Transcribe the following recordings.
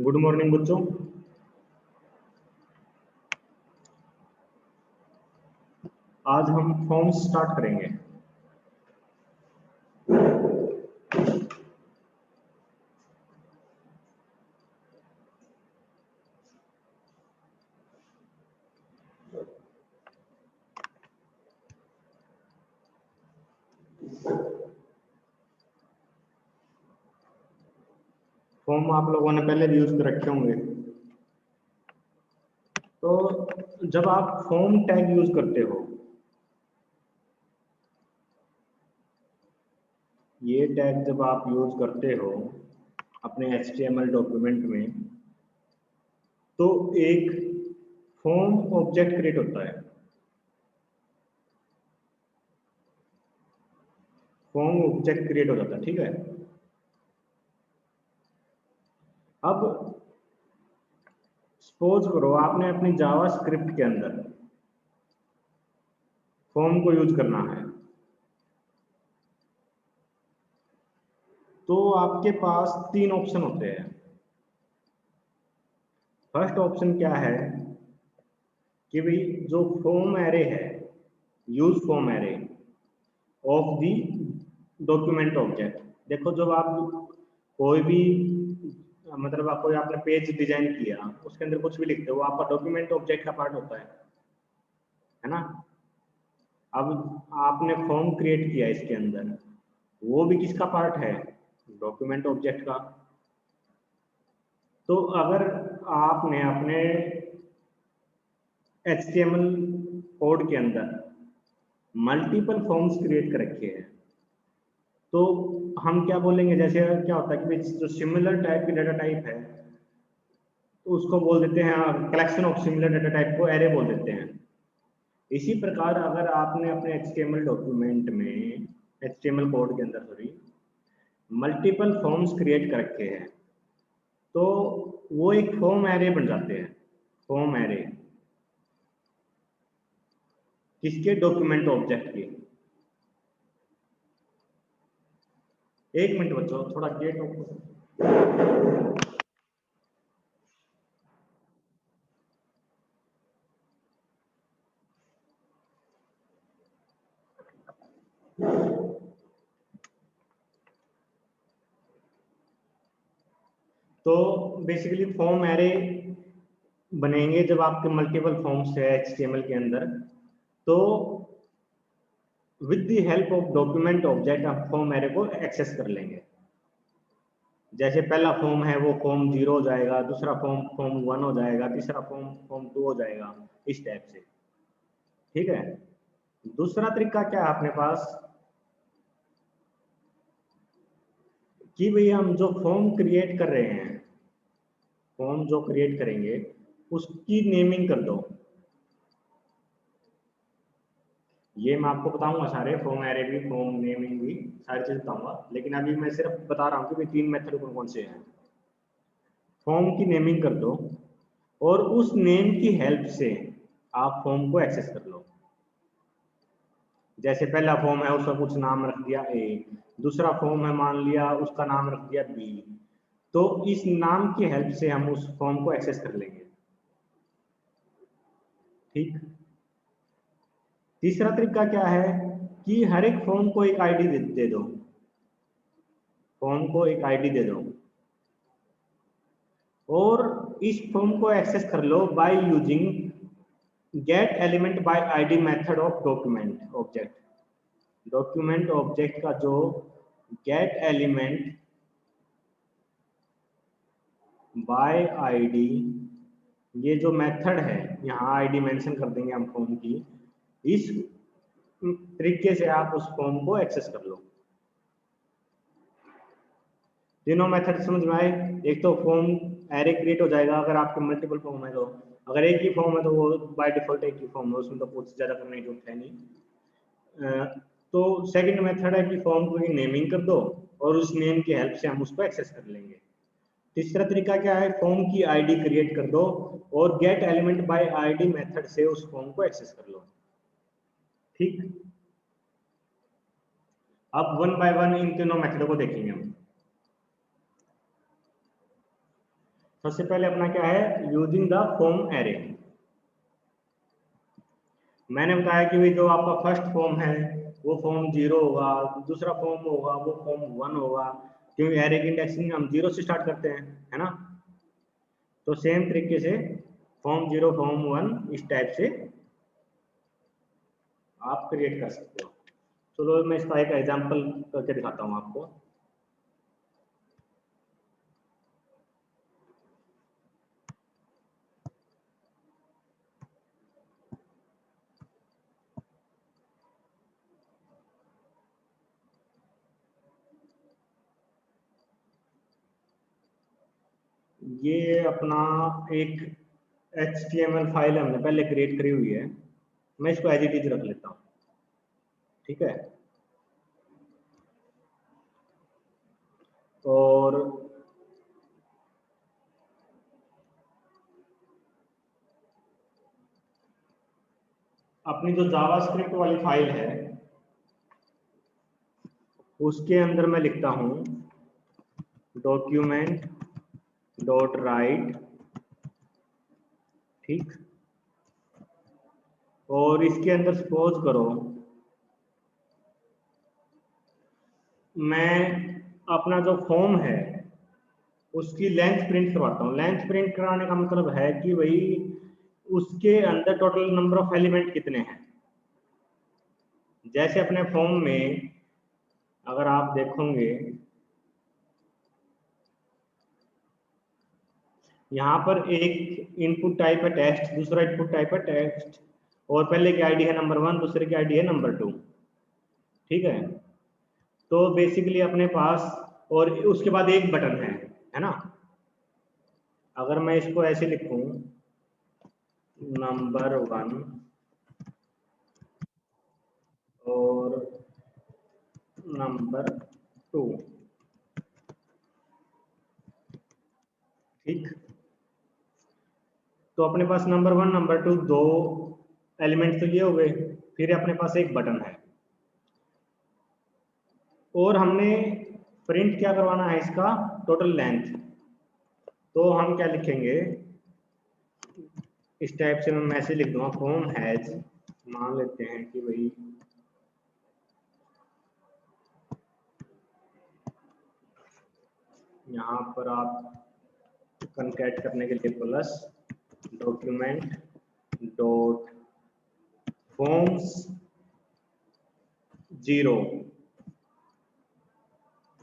Good morning बच्चों। आज हम फॉर्म्स स्टार्ट करेंगे। फॉर्म आप लोगों ने पहले भी यूज कर रखे होंगे। तो जब आप फॉर्म टैग यूज करते हो, ये टैग जब आप यूज करते हो अपने HTML डॉक्यूमेंट में, तो एक फॉर्म ऑब्जेक्ट क्रिएट होता है। फॉर्म ऑब्जेक्ट क्रिएट हो जाता है, ठीक है। अब सपोज करो आपने अपनी जावा स्क्रिप्ट के अंदर फॉर्म को यूज करना है, तो आपके पास तीन ऑप्शन होते हैं। फर्स्ट ऑप्शन क्या है कि भाई जो फॉर्म एरे है, use form array of the document object. देखो जब आप कोई भी मतलब आप कोई आपने पेज डिजाइन किया, उसके अंदर कुछ भी लिखते हो, वो आपका डॉक्यूमेंट ऑब्जेक्ट का पार्ट होता है ना। अब आपने फॉर्म क्रिएट किया इसके अंदर, वो भी किसका पार्ट है? डॉक्यूमेंट ऑब्जेक्ट का। तो अगर आपने अपने HTML कोड के अंदर मल्टीपल फॉर्म्स क्रिएट कर रखे हैं, तो हम क्या बोलेंगे, जैसे क्या होता है कि जो सिमिलर टाइप की डाटा टाइप है, तो उसको बोल देते हैं, collection of similar data type को एरे बोल देते हैं। इसी प्रकार अगर आपने अपने HTML डॉक्यूमेंट में, HTML कोड के अंदर सॉरी, मल्टीपल फॉर्म्स क्रिएट कर रखे हैं, तो वो एक फॉर्म एरे बन जाते हैं। फॉर्म एरे किसके? डॉक्यूमेंट ऑब्जेक्ट के। एक मिनट बच्चों, थोड़ा गेट ओपन। तो बेसिकली फॉर्म एरे बनेंगे जब आपके मल्टीपल फॉर्म्स है HTML के अंदर, तो with the help of document object हम फॉर्म एरे को एक्सेस कर लेंगे। जैसे पहला फॉर्म है वो फॉर्म 0 हो जाएगा, दूसरा फॉर्म फॉर्म 1 हो जाएगा, तीसरा फॉर्म फॉर्म 2 हो जाएगा, इस टाइप से, ठीक है। दूसरा तरीका क्या है अपने पास कि भाई हम जो फॉर्म क्रिएट कर रहे हैं, फॉर्म जो क्रिएट करेंगे उसकी नेमिंग कर दो। ये मैं आपको बताऊंगा सारे, फॉर्म एरे भी, फॉर्म नेमिंग भी, सारी चीज बताऊंगा, लेकिन अभी मैं सिर्फ बता रहा हूँ कि भाई तीन मेथड कौन कौन से हैं। फॉर्म की नेमिंग कर दो और उस नेम की हेल्प से आप फॉर्म को एक्सेस कर लो। जैसे पहला फॉर्म है उसका कुछ नाम रख दिया A, दूसरा फॉर्म है मान लिया उसका नाम रख दिया B, तो इस नाम की हेल्प से हम उस फॉर्म को एक्सेस कर लेंगे, ठीक। तीसरा तरीका क्या है कि हर एक फॉर्म को एक आईडी दे दो। फॉर्म को एक आईडी दे दो और इस फॉर्म को एक्सेस कर लो by using get element by ID method of document object. Document object का जो गेट एलिमेंट बाय आईडी, ये जो मेथड है, यहाँ आईडी मेंशन कर देंगे हम फॉर्म की। इस तरीके से आप उस फॉर्म को एक्सेस कर लो। तीनों मेथड समझ में आए? एक तो फॉर्म एरे क्रिएट हो जाएगा अगर आपके मल्टीपल फॉर्म है, तो अगर एक ही फॉर्म है तो वो बाय डिफॉल्ट एक ही फॉर्म है, उसमें तो कुछ ज्यादा करने की जरूरत है नहीं। तो सेकंड मेथड है कि फॉर्म को नेमिंग कर दो और उस नेम की हेल्प से हम उसको एक्सेस कर लेंगे। तीसरा तरीका क्या है? फॉर्म की आईडी क्रिएट कर दो और gate element by ID method से उस फॉर्म को एक्सेस कर लो, ठीक। अब वन बाय वन इन तीनों मेथड को देखेंगे हम। सबसे पहले अपना क्या है, यूजिंग द फॉर्म एरे। मैंने बताया कि भाई जो आपका फर्स्ट फॉर्म है वो फॉर्म 0 होगा, दूसरा फॉर्म होगा वो फॉर्म 1 होगा, क्योंकि एरे की इंडेक्सिंग हम 0 से स्टार्ट करते हैं, है ना। तो सेम तरीके से फॉर्म 0 फॉर्म 1 इस टाइप से आप क्रिएट कर सकते हो। चलो मैं इसका एक एग्जांपल करके दिखाता हूँ आपको। ये अपना एक HTML फाइल हमने पहले क्रिएट करी हुई है, मैं इसको एज इट इज रख लेता हूँ, ठीक है। और अपनी जो जावास्क्रिप्ट वाली फाइल है उसके अंदर मैं लिखता हूँ डॉक्यूमेंट डॉट राइट, ठीक। और इसके अंदर सपोज करो मैं अपना जो फॉर्म है उसकी लेंथ प्रिंट करवाता हूँ। लेंथ प्रिंट कराने का मतलब है कि भाई उसके अंदर टोटल नंबर ऑफ एलिमेंट कितने हैं। जैसे अपने फॉर्म में अगर आप देखोगे यहाँ पर एक इनपुट टाइप है टेक्स्ट, दूसरा इनपुट टाइप है टेक्स्ट, और पहले की आईडी है नंबर 1, दूसरे की आईडी है नंबर 2, ठीक है। तो बेसिकली अपने पास और उसके बाद एक बटन है ना। अगर मैं इसको ऐसे लिखूं नंबर 1 और नंबर 2, ठीक। तो अपने पास नंबर 1 नंबर 2 दो एलिमेंट तो ये हो गए, फिर अपने पास एक बटन है और हमने प्रिंट क्या करवाना है इसका टोटल लेंथ। तो हम क्या लिखेंगे, इस टाइप से मैं मैसेज लिख दूंगा फॉर्म हैज, मान लेते हैं कि भाई यहाँ पर आप कनकैट करने के लिए plus document dot forms 0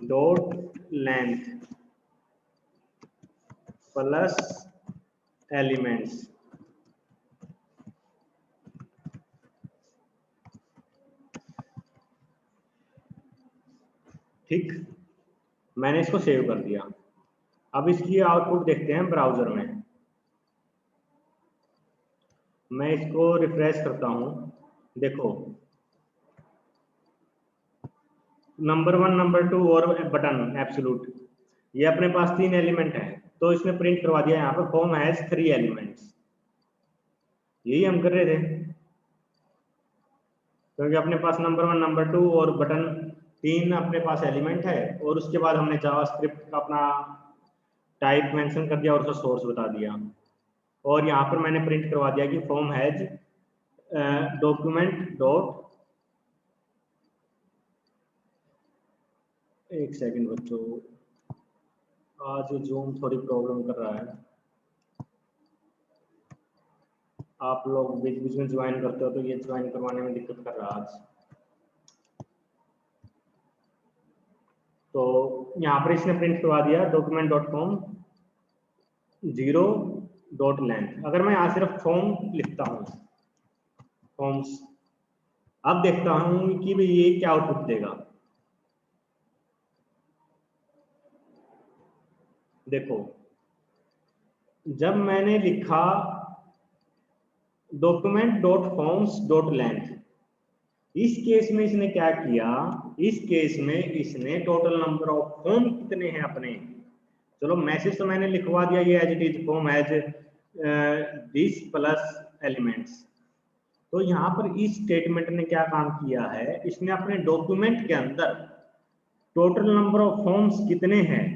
dot length plus elements, ठीक। मैंने इसको सेव कर दिया। अब इसकी आउटपुट देखते हैं ब्राउजर में। मैं इसको रिफ्रेश करता हूं, देखो नंबर 1 नंबर 2 और बटन एब्सोल्यूट, ये अपने पास 3 एलिमेंट है, तो इसने प्रिंट करवा दिया यहाँ पर फॉर्म हैज 3 एलिमेंट्स। यही हम कर रहे थे, क्योंकि अपने पास नंबर 1 नंबर 2 और बटन 3 अपने पास एलिमेंट है, और उसके बाद हमने जावास्क्रिप्ट का अपना टाइप मेंशन कर दिया और उसका सोर्स बता दिया। और यहाँ पर मैंने प्रिंट करवा दिया कि फॉर्म हैज डॉक्यूमेंट डॉट, एक सेकंड बच्चों, आज जूम थोड़ी प्रॉब्लम कर रहा है। आप लोग बीच बीच में ज्वाइन करते हो तो ये ज्वाइन करवाने में दिक्कत कर रहा है आज। तो यहाँ पर इसने प्रिंट करवा दिया document dot form 0 dot length. अगर मैं यहाँ सिर्फ फॉर्म लिखता हूँ फॉर्म्स, अब देखता हूँ कि भाई ये क्या आउटपुट देगा। देखो जब मैंने लिखा document dot forms dot length, इस केस में इसने क्या किया, इस केस में इसने टोटल नंबर ऑफ फॉर्म कितने हैं अपने, चलो मैसेज तो मैंने लिखवा दिया ये as it is form as this plus elements. तो यहाँ पर इस स्टेटमेंट ने क्या काम किया है, इसने अपने डॉक्यूमेंट के अंदर टोटल नंबर ऑफ फॉर्म्स कितने हैं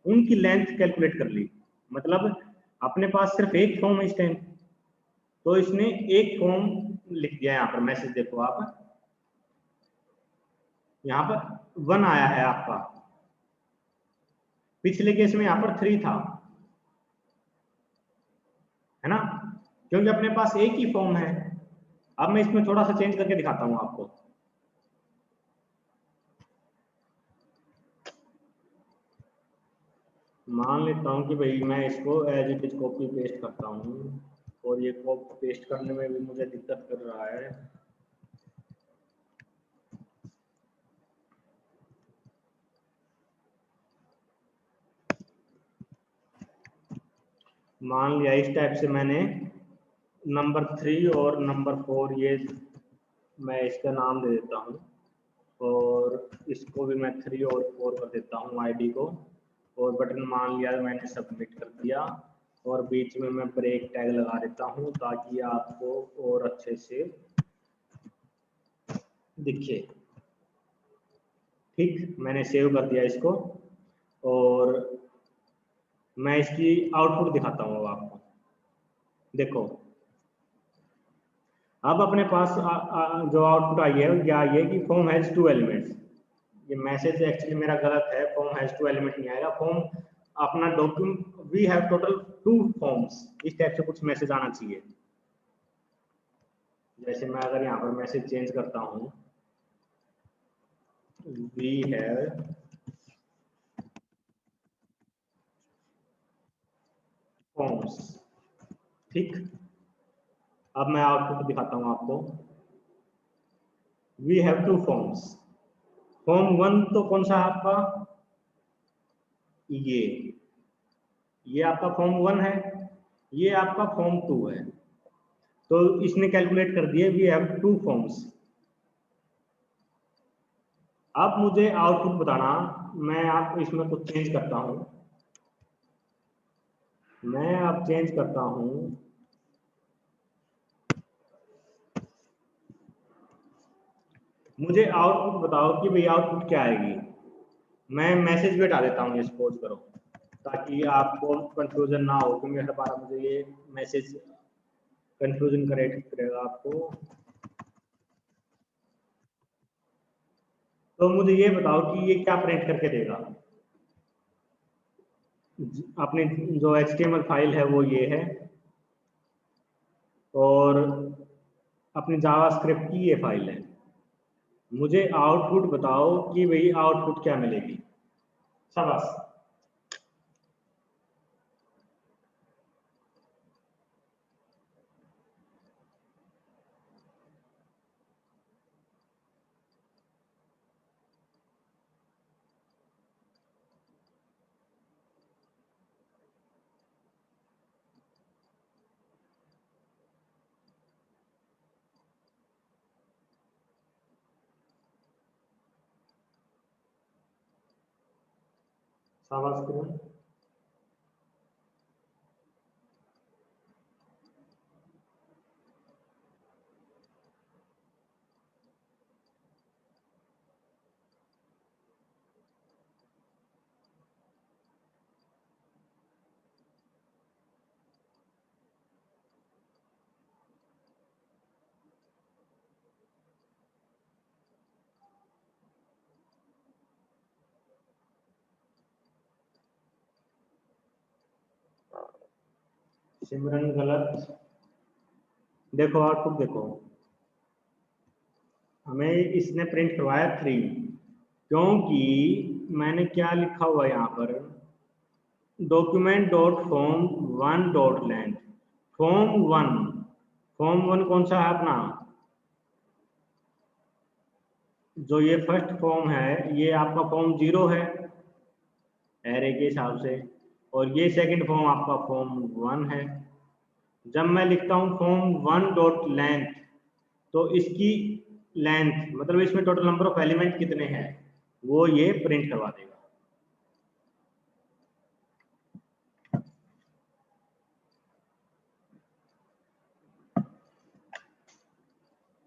उनकी लेंथ कैलकुलेट कर ली। मतलब अपने पास सिर्फ एक फॉर्म है इस टाइम, तो इसने एक फॉर्म लिख दिया। यहाँ पर मैसेज देखो आप, यहाँ पर 1 आया है आपका, पिछले केस में यहाँ पर 3 था, है ना, क्योंकि अपने पास एक ही फॉर्म है। अब मैं इसमें थोड़ा सा चेंज करके दिखाता हूँ आपको। मान लेता हूँ कि भाई मैं इसको as it is copy paste करता हूँ, और ये कॉपी पेस्ट करने में भी मुझे दिक्कत कर रहा है। मान लिया इस टाइप से मैंने नंबर 3 और नंबर 4, ये मैं इसका नाम दे देता हूँ, और इसको भी मैं 3 और 4 कर देता हूँ आईडी को, और बटन मान लिया मैंने सबमिट कर दिया, और बीच में मैं ब्रेक टैग लगा देता हूँ ताकि आपको और अच्छे से दिखे। ठीक, मैंने सेव कर दिया इसको, और मैं इसकी आउटपुट दिखाता हूँ अब आपको। देखो अब अपने पास जो आउटपुट आई है क्या आई है कि फॉर्म हैज 2 एलिमेंट्स। ये मैसेज एक्चुअली मेरा गलत है, फॉर्म हैज 2 एलिमेंट नहीं आएगा, फॉर्म अपना document we have total 2 forms, इस टाइप से कुछ मैसेज आना चाहिए। जैसे मैं अगर यहाँ पर मैसेज चेंज करता हूँ, वी हैव फॉर्म्स, ठीक। अब मैं आउटपुट दिखाता हूँ आपको, वी हैव 2 फॉर्म्स। फॉर्म 1 तो कौन सा है आपका, ये आपका फॉर्म 1 है, ये आपका फॉर्म 2 है, तो इसने कैलकुलेट कर दिए वी हैव 2 फॉर्म्स। अब मुझे आउटपुट बताना, मैं आपको इसमें कुछ चेंज करता हूं, मैं अब चेंज करता हूं, मुझे आउटपुट बताओ कि भाई आउटपुट क्या आएगी। मैं मैसेज भी हटा देता हूँ, ये सपोज करो, ताकि आपको कंफ्यूजन ना हो, क्योंकि हर बार मुझे ये मैसेज कंफ्यूजन क्रिएट करेगा आपको। तो मुझे ये बताओ कि ये क्या प्रिंट करके देगा। अपनी जो HTML फाइल है वो ये है, और अपनी जावास्क्रिप्ट की ये फाइल है। मुझे आउटपुट बताओ कि भाई आउटपुट क्या मिलेगी। शाबाश। शाबाश किरण। सिमरन गलत। देखो आउटपुट देखो, हमें इसने प्रिंट करवाया 3, क्योंकि मैंने क्या लिखा हुआ है यहाँ पर, document dot form 1 dot length. Form 1, form 1 कौन सा है अपना, जो ये फर्स्ट फॉर्म है ये आपका फॉर्म 0 है एरे के हिसाब से, और ये सेकंड फॉर्म आपका फॉर्म 1 है। जब मैं लिखता हूँ फॉर्म 1 डॉट लेंथ, तो इसकी लेंथ मतलब इसमें टोटल नंबर ऑफ एलिमेंट कितने हैं वो ये प्रिंट करवा देगा।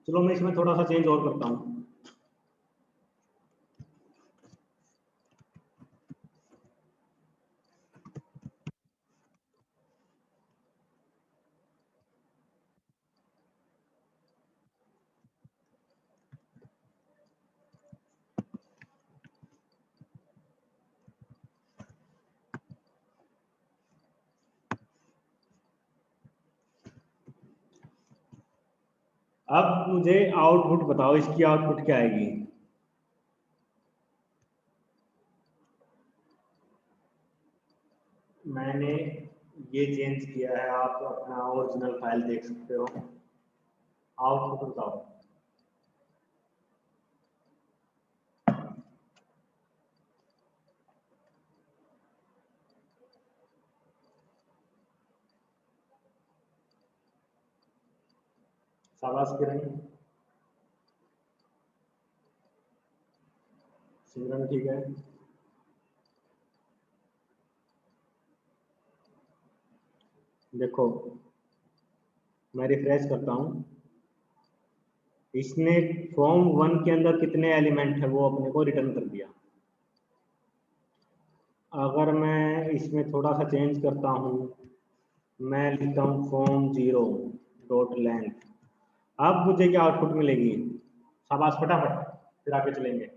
चलो मैं इसमें थोड़ा सा चेंज और करता हूँ। अब मुझे आउटपुट बताओ, इसकी आउटपुट क्या आएगी? मैंने ये चेंज किया है, आप अपना ओरिजिनल फाइल देख सकते हो। आउटपुट बताओ। शाबाश किरण। सिमरन ठीक है। देखो मैं रिफ्रेश करता हूँ, इसने फॉर्म 1 के अंदर कितने एलिमेंट है वो अपने को रिटर्न कर दिया। अगर मैं इसमें थोड़ा सा चेंज करता हूँ, मैं लिखता हूँ फॉर्म 0 डॉट लेंथ, अब मुझे क्या आउटपुट मिलेगी? शाबाश, फटाफट फिर आगे चलेंगे।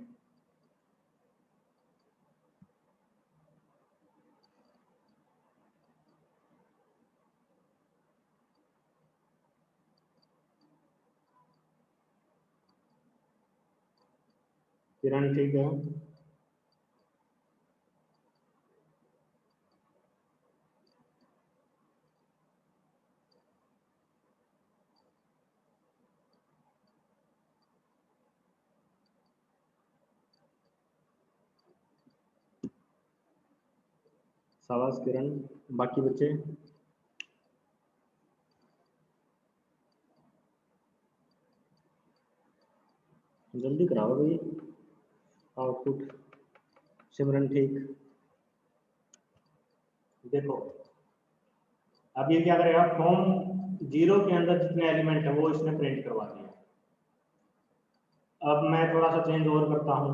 किरण ठीक है। शाबाश किरण। बाकी बच्चे? जल्दी कराओ भाई आउटपुट। सिमरन ठीक। देखो अब ये क्या करेगा, फॉर्म 0 के अंदर जितने एलिमेंट है वो इसने प्रिंट करवा दिया। अब मैं थोड़ा सा चेंज और करता हूँ,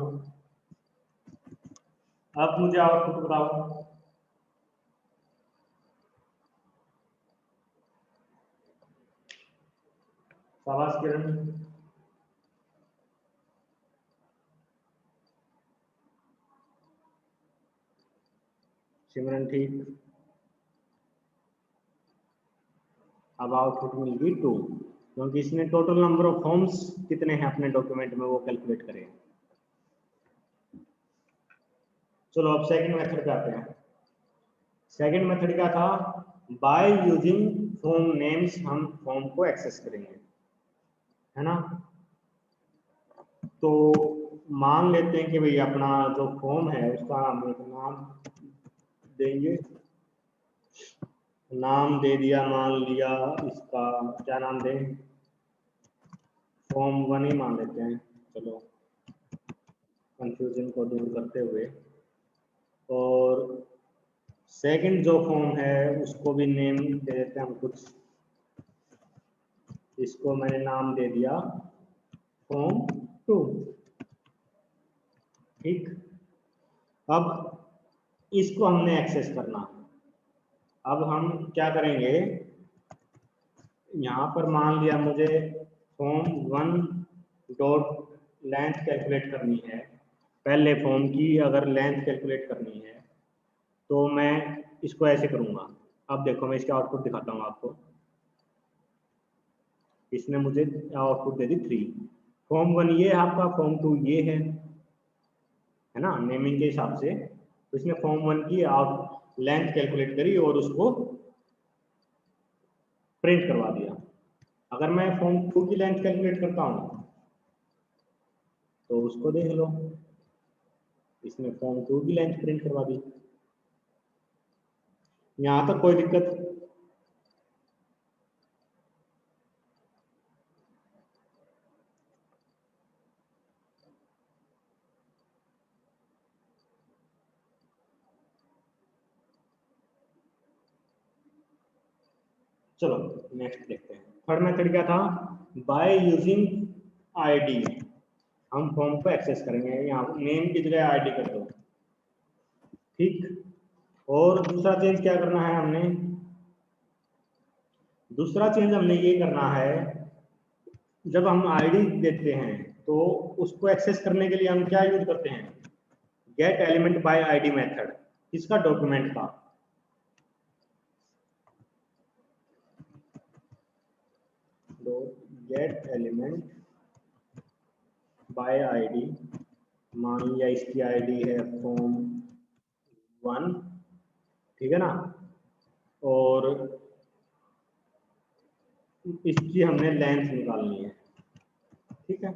अब मुझे आउटपुट बताओ। शाबाश किरण। सिमरन ठीक। अब आउटपुट मिल गई 2, क्योंकि इसने टोटल नंबर ऑफ फॉर्म्स कितने हैं अपने डॉक्यूमेंट में वो कैलकुलेट करें। चलो अब सेकंड मेथड पे आते हैं। सेकंड मेथड क्या था? बाय यूजिंग फॉर्म नेम्स हम फॉर्म को एक्सेस करेंगे, है ना। तो मान लेते हैं कि भाई अपना जो फॉर्म है उसका हम एक नाम देंगे, नाम दे दिया, मान लिया इसका क्या नाम दें, फॉर्म 1 ही मान लेते हैं, चलो कंफ्यूजन को दूर करते हुए। और सेकंड जो फॉर्म है उसको भी नेम दे देते हैं हम कुछ, इसको मैंने नाम दे दिया फॉर्म 2। ठीक, अब इसको हमने एक्सेस करना। अब हम क्या करेंगे, यहाँ पर मान लिया मुझे फॉर्म 1 डॉट लेंथ कैलकुलेट करनी है, पहले फॉर्म की अगर लेंथ कैलकुलेट करनी है तो मैं इसको ऐसे करूंगा। अब देखो मैं इसका आउटपुट दिखाता हूँ आपको, इसने मुझे आउटपुट दे दी 3। फॉर्म 1 ये है आपका, फॉर्म 2 ये है ना, नेमिंग के हिसाब से। तो इसने फॉर्म 1 की आउट लेंथ कैलकुलेट करी और उसको प्रिंट करवा दिया। अगर मैं फॉर्म 2 की लेंथ कैलकुलेट करता हूँ तो उसको देख लो, इसने फॉर्म 2 की लेंथ प्रिंट करवा दी। यहाँ तक कोई दिक्कत? चलो नेक्स्ट देखते हैं। थर्ड मेथड क्या था? बाय यूजिंग आईडी हम फॉर्म को एक्सेस करेंगे, यहाँ नेम की जगह आईडी कर दो। ठीक, और दूसरा चेंज क्या करना है हमने? दूसरा चेंज हमने ये करना है, जब हम आईडी देते हैं तो उसको एक्सेस करने के लिए हम क्या यूज करते हैं? Gate element by ID method. किसका? डॉक्यूमेंट का। गेट एलिमेंट बाय आईडी, मान लिया इसकी आईडी है फॉर्म 1, ठीक है ना, और इसकी हमने लेंथ निकालनी है, ठीक है।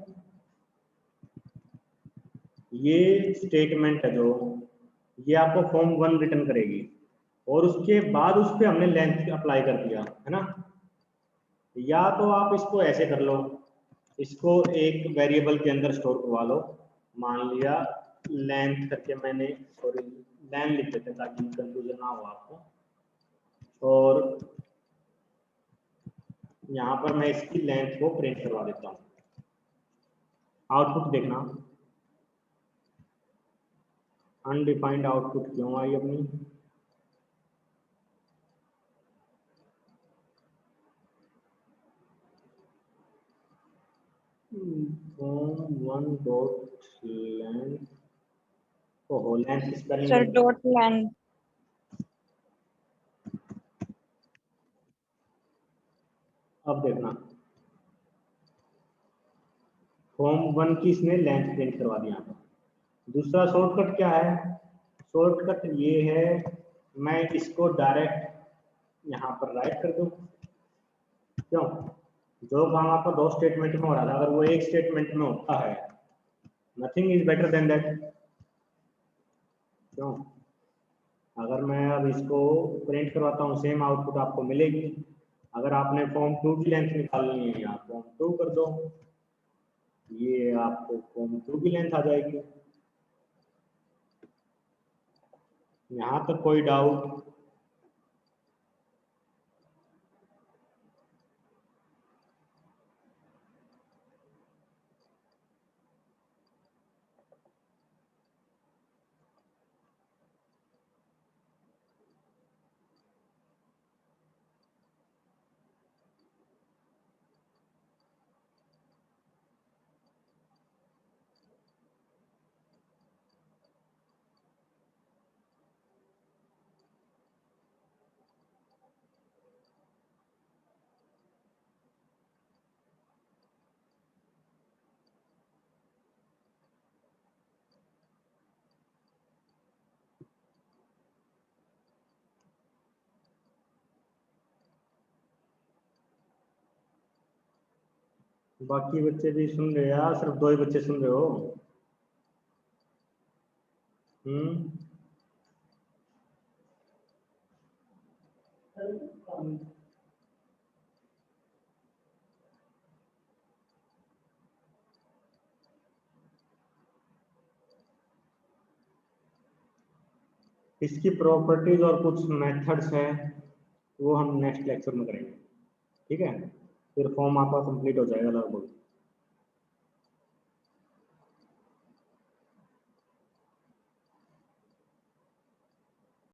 ये स्टेटमेंट है जो ये आपको फॉर्म 1 रिटर्न करेगी, और उसके बाद उस पर हमने लेंथ अप्लाई कर दिया है ना। या तो आप इसको ऐसे कर लो, इसको एक वेरिएबल के अंदर स्टोर करवा लो, मान लिया लेंथ करके मैंने, सॉरी लेंथ लिख देते हैं ताकि कंफ्यूजन ना हो आपको, और यहाँ पर मैं इसकी लेंथ को प्रिंट करवा देता हूँ। आउटपुट देखना, अनडिफाइंड आउटपुट क्यों आई अपनी, form1.length, ओहो लेंथ स्पेलिंग सर गलत डॉट लेंथ, अब देखना फॉर्म 1 की इसने लेंथ प्रिंट करवा दी यहाँ पर। दूसरा शॉर्टकट क्या है, शॉर्टकट ये है, मैं इसको डायरेक्ट यहाँ पर राइट कर दूं, क्यों, जो काम आपका 2 स्टेटमेंट में हो रहा था अगर वो एक स्टेटमेंट में होता है, nothing is better than that, क्यों। अगर मैं अब इसको प्रिंट करवाता हूँ सेम आउटपुट आपको मिलेगी। अगर आपने फॉर्म 2 की लेंथ निकालनी है, आप फॉर्म 2 कर दो, ये आपको फॉर्म 2 की लेंथ आ जाएगी। यहाँ तक कोई डाउट? बाकी बच्चे भी सुन रहे हैं या सिर्फ 2 ही बच्चे सुन रहे हो? इसकी प्रॉपर्टीज और कुछ मेथड्स है वो हम नेक्स्ट लेक्चर में करेंगे, ठीक है। फिर फॉर्म आपका कंप्लीट हो जाएगा लगभग।